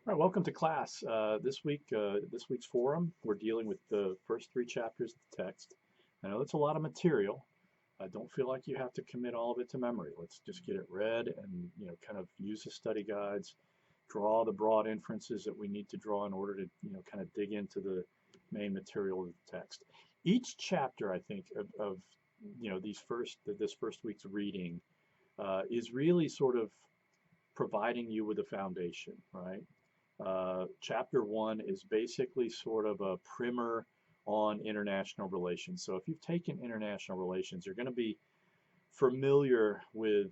All right, welcome to class. This week's forum, we're dealing with the first three chapters of the text. I know that's a lot of material. I don't feel like you have to commit all of it to memory. Let's just get it read and kind of use the study guides, draw the broad inferences that we need to draw in order to kind of dig into the main material of the text. Each chapter, I think, of this first week's reading is really sort of providing you with a foundation, right? Chapter one is basically sort of a primer on international relations. So if you've taken international relations, you're going to be familiar with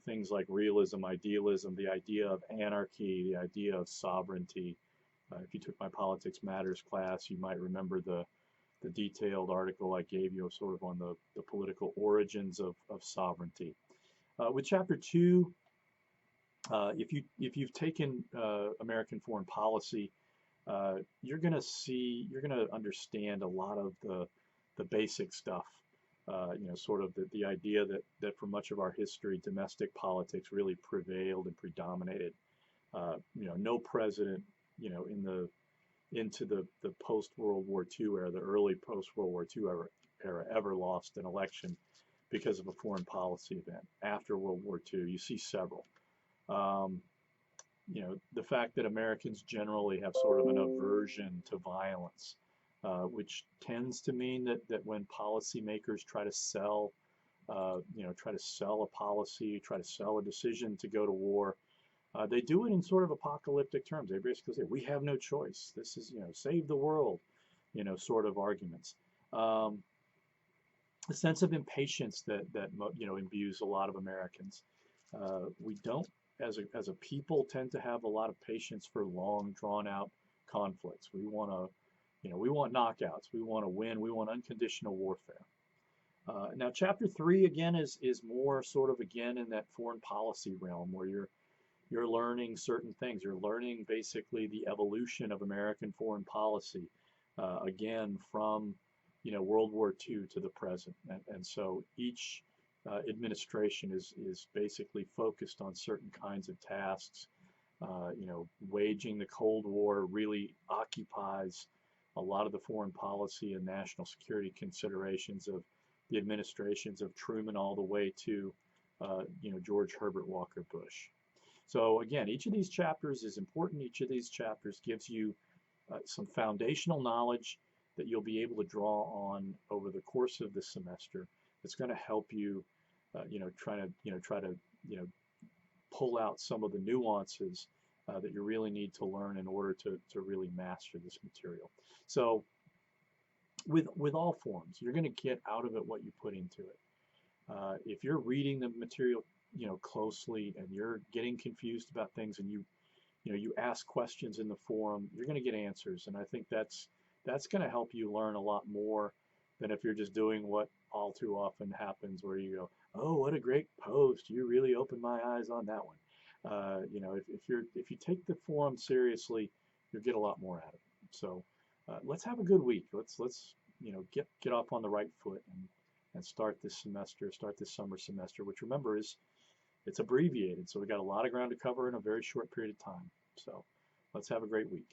things like realism, idealism, the idea of anarchy, the idea of sovereignty. If you took my politics matters class, you might remember the detailed article I gave you sort of on the political origins of sovereignty. With chapter two, if you've taken American foreign policy, you're gonna understand a lot of the basic stuff. Sort of the idea that for much of our history, domestic politics really prevailed and predominated. No president, in the into the post World War II era, the early post World War II era ever lost an election because of a foreign policy event. After World War II, you see several. Um, the fact that Americans generally have sort of an aversion to violence, which tends to mean that when policymakers try to sell a policy, try to sell a decision to go to war, they do it in sort of apocalyptic terms. They basically say, we have no choice. This is, save the world, sort of arguments. Um, a sense of impatience that imbues a lot of Americans. We don't, as a people, tend to have a lot of patience for long, drawn out conflicts. We want knockouts. We want to win. We want unconditional warfare. Now, chapter three again is more sort of again in that foreign policy realm where you're learning certain things. You're learning basically the evolution of American foreign policy, again from World War II to the present, and so each administration is basically focused on certain kinds of tasks. Waging the Cold War really occupies a lot of the foreign policy and national security considerations of the administrations of Truman all the way to George Herbert Walker Bush. So again, each of these chapters is important. Each of these chapters gives you some foundational knowledge that you'll be able to draw on over the course of the semester. It's going to help you, try to, pull out some of the nuances that you really need to learn in order to really master this material. So with all forms, you're going to get out of it what you put into it. If you're reading the material, closely and you're getting confused about things and you ask questions in the forum, you're going to get answers. And I think that's going to help you learn a lot more than if you're just doing what all too often happens where you go, oh, what a great post. You really opened my eyes on that one. If you take the forum seriously, you'll get a lot more out of it. So let's have a good week. Let's get off on the right foot and start this semester, start this summer semester, which remember it's abbreviated. So we got a lot of ground to cover in a very short period of time. So let's have a great week.